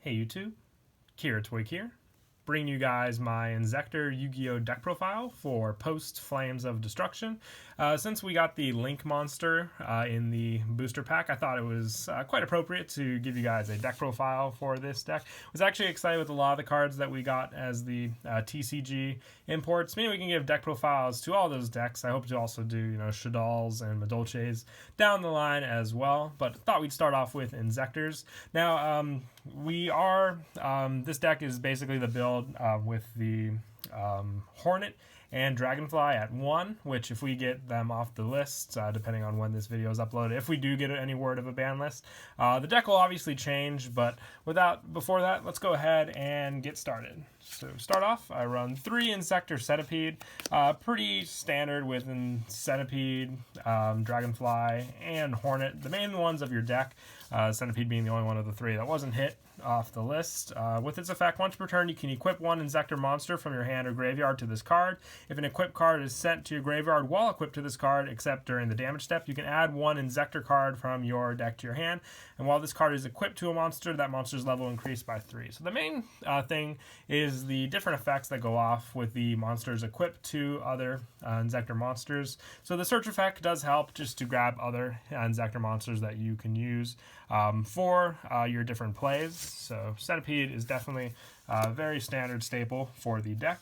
Hey YouTube, Kira Toy here, bringing you guys my Inzektor Yugioh deck profile for post Flames of Destruction. Since we got the Link monster in the booster pack, I thought it was quite appropriate to give you guys a deck profile for this deck. I was actually excited with a lot of the cards that we got as the TCG imports. Maybe we can give deck profiles to all those decks. I hope to also do, Shadal's and Madolche's down the line as well, but thought we'd start off with Inzektors. Now, this deck is basically the build with the Hornet and Dragonfly at 1, which if we get them off the list, depending on when this video is uploaded, if we do get any word of a ban list, the deck will obviously change, but before that, let's go ahead and get started. So start off, I run 3 Inzektor Centipede, pretty standard with Centipede, Dragonfly, and Hornet, the main ones of your deck, Centipede being the only one of the 3 that wasn't hit off the list. With its effect, once per turn, you can equip one Inzektor monster from your hand or graveyard to this card. If an equipped card is sent to your graveyard while equipped to this card, except during the damage step, you can add one Inzektor card from your deck to your hand. And while this card is equipped to a monster, that monster's level increased by 3. So the main thing is the different effects that go off with the monsters equipped to other Inzektor monsters. So the search effect does help just to grab other Inzektor monsters that you can use for your different plays. So Centipede is definitely a very standard staple for the deck.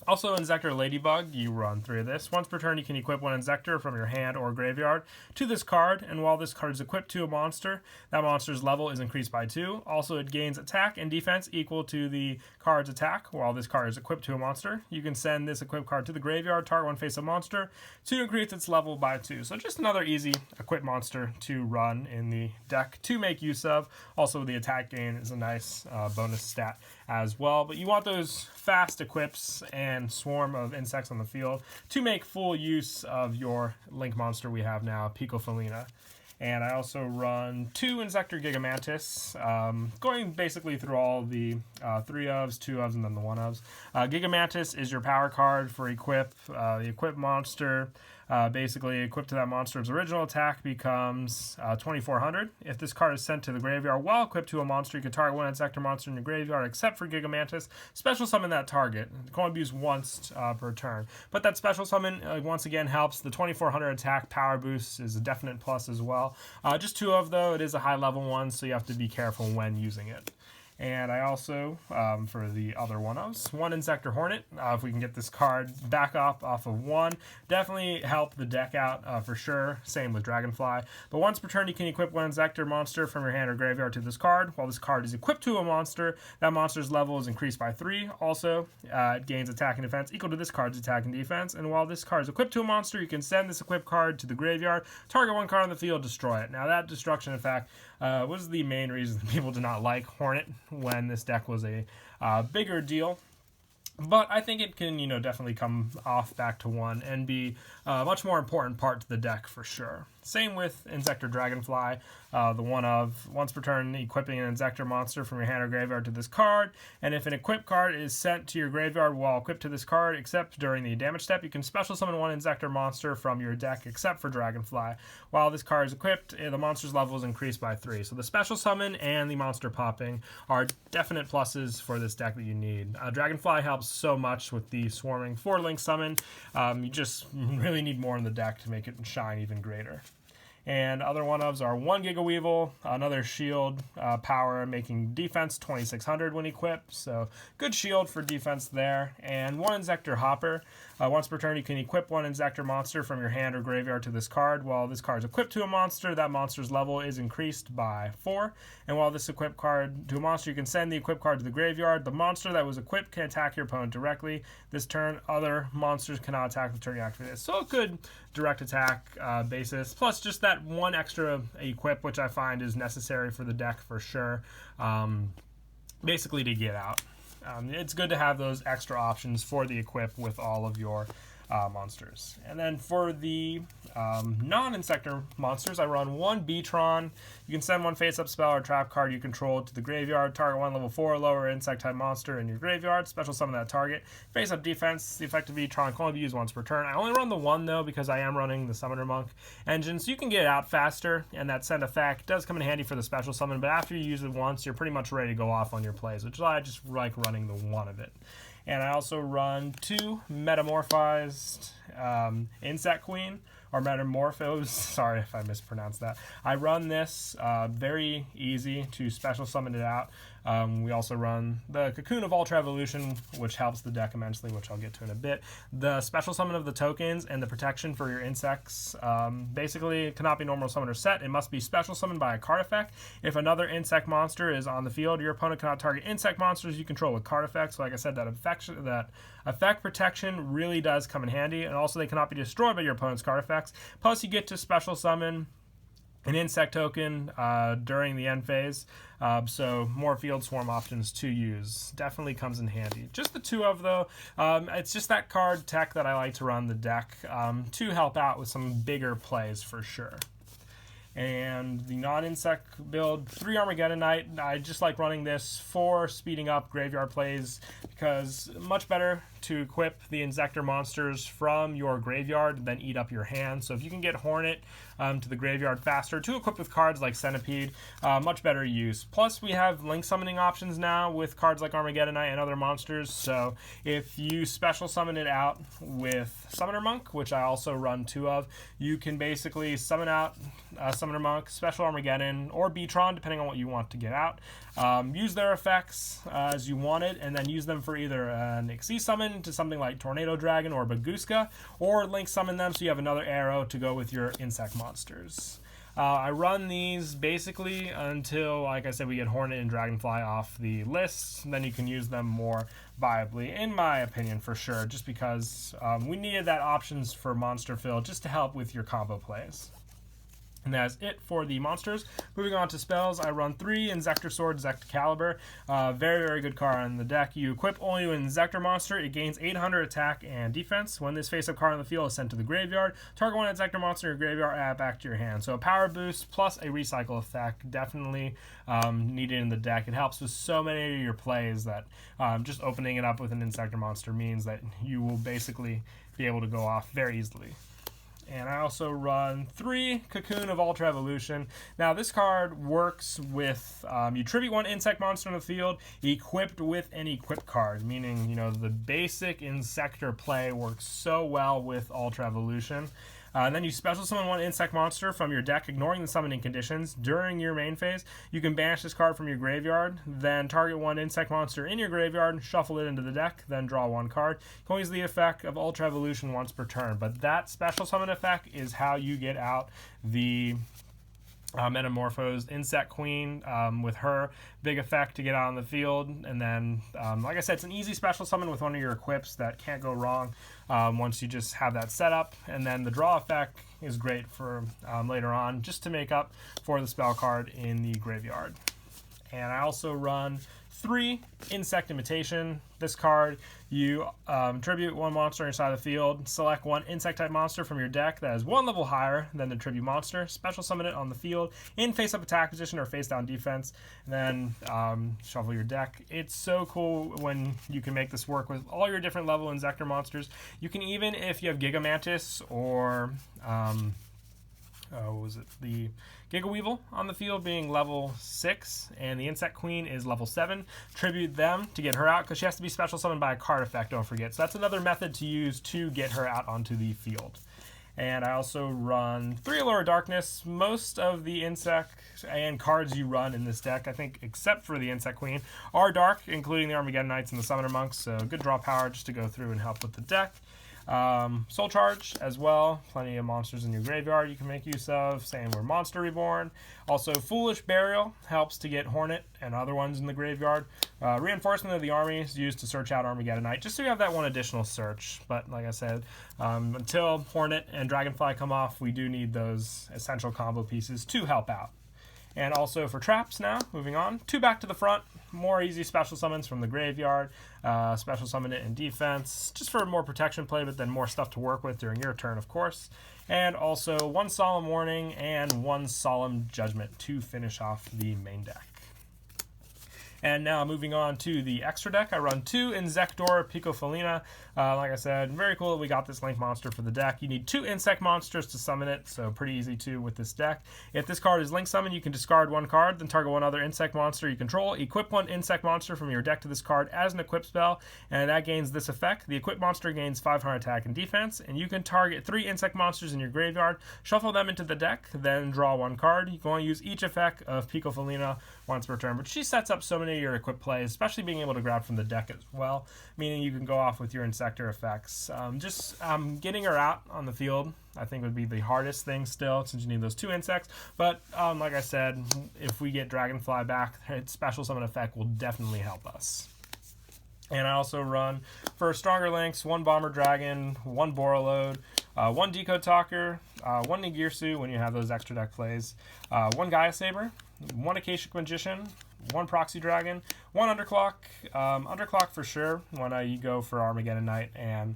Also, Inzektor Ladybug, you run 3 of this. Once per turn, you can equip one Inzektor from your hand or graveyard to this card, and while this card is equipped to a monster, that monster's level is increased by 2. Also, it gains attack and defense equal to the card's attack while this card is equipped to a monster. You can send this equipped card to the graveyard, target one face-up monster, to increase its level by 2. So just another easy equipped monster to run in the deck to make use of. Also, the attack gain is a nice bonus stat as well, but you want those fast equips and swarm of insects on the field to make full use of your Link monster we have now, Picofelina. And I also run 2 Inzektor Gigamantis, going basically through all the 3 ofs, 2 ofs, and then the 1 ofs. Gigamantis is your power card for equip. The equip monster, basically equipped to that monster's original attack, becomes 2400. If this card is sent to the graveyard while equipped to a monster, you can target one Inzektor monster in your graveyard except for Gigamantis. Special summon that target. It can only be used once per turn. But that special summon, once again, helps. The 2400 attack power boost is a definite plus as well. Just 2 of, though, it is a high level one, so you have to be careful when using it. And I also, for the other 1-ofs, 1 Inzektor Hornet. If we can get this card back up off of 1, definitely help the deck out for sure. Same with Dragonfly. But once per turn, you can equip 1 Inzektor monster from your hand or graveyard to this card. While this card is equipped to a monster, that monster's level is increased by 3. Also, it gains attack and defense equal to this card's attack and defense. And while this card is equipped to a monster, you can send this equipped card to the graveyard, target 1 card on the field, destroy it. Now, that destruction effect was the main reason people did not like Hornet when this deck was a bigger deal. But I think it can, definitely come off back to 1 and be a much more important part to the deck for sure. Same with Inzektor Dragonfly, the 1-of, once per turn, equipping an Inzektor monster from your hand or graveyard to this card. And if an equipped card is sent to your graveyard while equipped to this card, except during the damage step, you can special summon 1 Inzektor monster from your deck, except for Dragonfly. While this card is equipped, the monster's level is increased by 3. So the special summon and the monster popping are definite pluses for this deck that you need. Dragonfly helps so much with the swarming for Link summon. You just really need more in the deck to make it shine even greater. And other 1-ofs are 1 Giga Weevil, another shield power, making defense 2600 when equipped, so good shield for defense there. And 1 Inzektor Hopper. Once per turn, you can equip 1 Inzektor monster from your hand or graveyard to this card. While this card is equipped to a monster, that monster's level is increased by 4. And while this equipped card to a monster, you can send the equipped card to the graveyard. The monster that was equipped can attack your opponent directly. This turn, other monsters cannot attack the turn you activate this. So a good direct attack basis, plus just that 1 extra equip, which I find is necessary for the deck for sure, basically to get out. It's good to have those extra options for the equip with all of your monsters. And then for the non-Inzektor monsters, I run one B-Tron. You can send one face-up spell or trap card you control to the graveyard. Target one level 4 or lower insect-type monster in your graveyard. Special summon that target. Face-up defense. The effective B-Tron can only be used once per turn. I only run the one, though, because I am running the Summoner Monk engine, so you can get it out faster, and that send effect does come in handy for the special summon, but after you use it once, you're pretty much ready to go off on your plays, which is why I just like running the one of it. And I also run two metamorphized Insect Queen, or Metamorphos, sorry if I mispronounced that. I run this very easy to special summon it out. We also run the Cocoon of Alt Revolution, which helps the deck immensely, which I'll get to in a bit. The special summon of the tokens and the protection for your insects. Basically, it cannot be normal summon or set. It must be special summoned by a card effect. If another insect monster is on the field, your opponent cannot target insect monsters you control with card effects. So like I said, that effect protection really does come in handy. And also, they cannot be destroyed by your opponent's card effects. Plus, you get to special summon an insect token during the end phase, so more field swarm options to use. Definitely comes in handy. Just the two of, though, it's just that card tech that I like to run the deck to help out with some bigger plays for sure. And the non-insect build, 3 Armageddonite. I just like running this for speeding up graveyard plays because much better to equip the Inzektor monsters from your graveyard than eat up your hand. So if you can get Hornet to the graveyard faster to equip with cards like Centipede, much better use. Plus we have link summoning options now with cards like Armageddonite and other monsters. So if you special summon it out with Summoner Monk, which I also run 2 of, you can basically summon out Summoner Monk, Special Armageddon, or B-Tron, depending on what you want to get out. Use their effects as you want it, and then use them for either an Xyz summon to something like Tornado Dragon or Baguska, or link summon them so you have another arrow to go with your insect monsters. I run these basically until, like I said, we get Hornet and Dragonfly off the list. Then you can use them more viably, in my opinion, for sure, just because we needed that options for monster fill just to help with your combo plays. And that's it for the monsters. Moving on to spells, I run 3 Inzektor Sword, Inzektor Caliber. Very, very good card on the deck. You equip only an Inzektor monster. It gains 800 attack and defense. When this face-up card on the field is sent to the graveyard, target one Inzektor monster in your graveyard, add it back to your hand. So a power boost plus a recycle effect, definitely needed in the deck. It helps with so many of your plays that just opening it up with an Inzektor monster means that you will basically be able to go off very easily. And I also run 3 Cocoon of Alt Revolution. Now, this card works with, you tribute 1 insect monster on the field equipped with an equip card, meaning, you know, the basic Inzektor play works so well with Alt Revolution. Then you special summon 1 insect monster from your deck, ignoring the summoning conditions. During your main phase, you can banish this card from your graveyard, then target 1 insect monster in your graveyard, shuffle it into the deck, then draw 1 card. You can use the effect of Alt Revolution once per turn, but that special summon effect is how you get out the metamorphosed Insect Queen with her big effect to get out on the field. And then, like I said, it's an easy special summon with one of your equips that can't go wrong once you just have that set up. And then the draw effect is great for later on, just to make up for the spell card in the graveyard. And I also run 3 Insect Imitation. This card, you tribute 1 monster inside the field, select 1 insect-type monster from your deck that is 1 level higher than the tribute monster, special summon it on the field in face-up attack position or face-down defense, and then shuffle your deck. It's so cool when you can make this work with all your different level Inzektor monsters. You can even, if you have Gigamantis or the Giga Weevil on the field being level 6 and the Insect Queen is level 7, tribute them to get her out because she has to be special summoned by a card effect, don't forget. So that's another method to use to get her out onto the field. And I also run 3 Allure of Darkness. Most of the insect and cards you run in this deck, I think except for the Insect Queen, are dark, including the Armageddonites and the Summoner Monks, so good draw power just to go through and help with the deck. Soul Charge as well, plenty of monsters in your graveyard you can make use of, same with Monster Reborn. Also Foolish Burial helps to get Hornet and other ones in the graveyard. Reinforcement of the Army is used to search out Armageddonite, just so you have that one additional search. But like I said, until Hornet and Dragonfly come off, we do need those essential combo pieces to help out. And also for traps now, moving on, 2 back to the front. more easy special summons from the graveyard, special summon it in defense, just for more protection play, but then more stuff to work with during your turn, of course. And also 1 Solemn Warning and 1 Solemn Judgment to finish off the main deck. And now moving on to the extra deck, I run 2 Inzektor Yugioh. Like I said, very cool that we got this Link monster for the deck. You need 2 insect monsters to summon it, so pretty easy too with this deck. If this card is Link summoned, you can discard 1 card, then target 1 other insect monster you control. Equip 1 insect monster from your deck to this card as an equip spell, and that gains this effect. The equipped monster gains 500 attack and defense, and you can target 3 insect monsters in your graveyard, shuffle them into the deck, then draw 1 card. You can only use each effect of Yugioh once per turn, but she sets up so many of your equipped plays, especially being able to grab from the deck as well, meaning you can go off with your Inzektor effects. Getting her out on the field, I think, would be the hardest thing still, since you need those 2 insects, but like I said, if we get Dragonfly back, its special summon effect will definitely help us. And I also run, for stronger links, 1 Bomber Dragon, 1 Borreload, 1 Decode Talker, 1 Nigirsu when you have those extra deck plays, 1 Gaia Saber, 1 Akashic Magician, 1 Proxy Dragon, 1 Underclock, Underclock for sure when you go for Armageddon Knight, and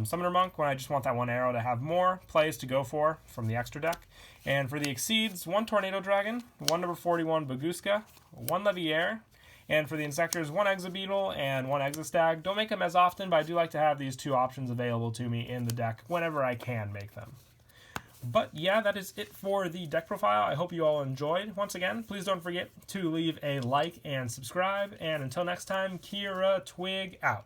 Summoner Monk when I just want that 1 arrow to have more plays to go for from the extra deck. And for the Exceeds, 1 Tornado Dragon, 1 number 41 Baguska, 1 Leviair, and for the Inzektors, 1 Exabeetle and 1 Exostag. Don't make them as often, but I do like to have these 2 options available to me in the deck whenever I can make them. But yeah, that is it for the deck profile. I hope you all enjoyed. Once again, please don't forget to leave a like and subscribe. And until next time, Kira Twig out.